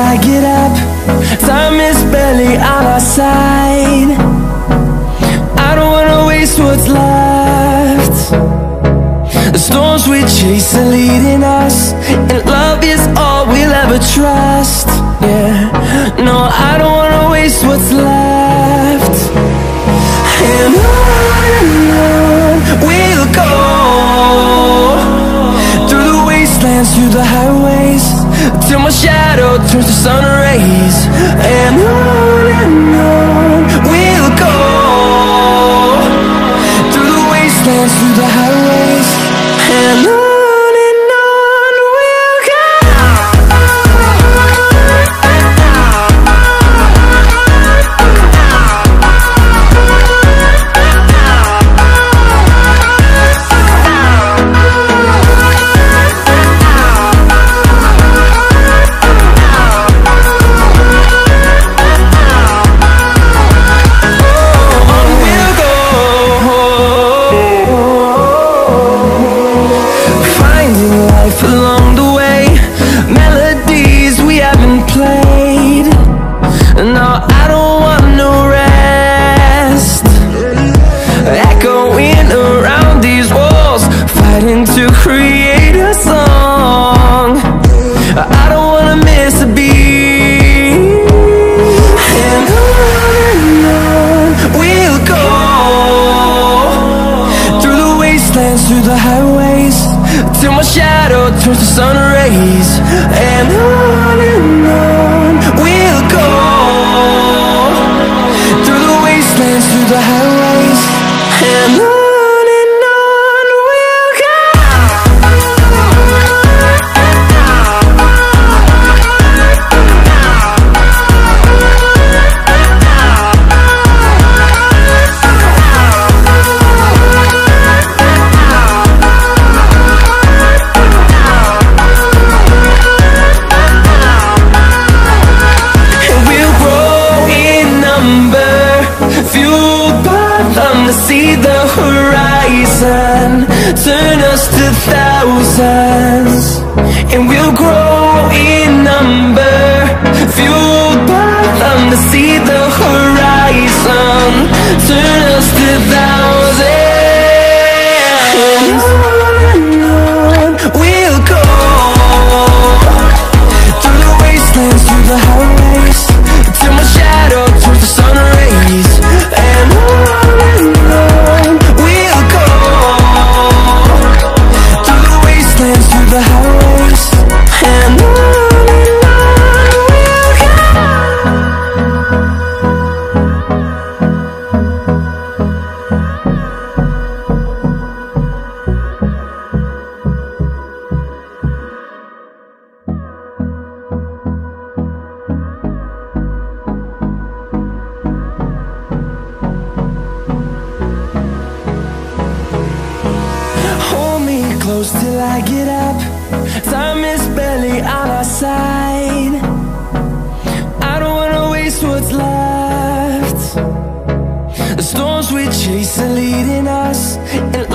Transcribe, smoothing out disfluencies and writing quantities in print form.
I get up. Time is barely on our side. I don't wanna waste what's left. The storms we chase are leading us, and love is all we'll ever trust. Yeah, no, I don't wanna waste what's left. And on we'll go, through the wastelands, through the highways, till my shadow turns to sun rays. And on we'll go, through the wastelands, through the highways, and on we'll go. Along the way, melodies we haven't played. No, I don't want no rest. Echoing around these walls, fighting to create a song. I don't wanna miss a beat. And on we'll go, through the wastelands, through the highways, till my shadow turns to sun rays. And on we'll go, through the wastelands, through the highways, and on we'll go. See the horizon, turn us to thousands, and we'll grow in number, fueled by them. To see the horizon, turn us to thousands, and on we'll go, through the wastelands, through the highways, till my shadow turns to sun rays. And we'll go, through the wastelands, through the highways, and on close till I get up. Time is barely on our side. I don't wanna waste what's left. The storms we chase are leading us, and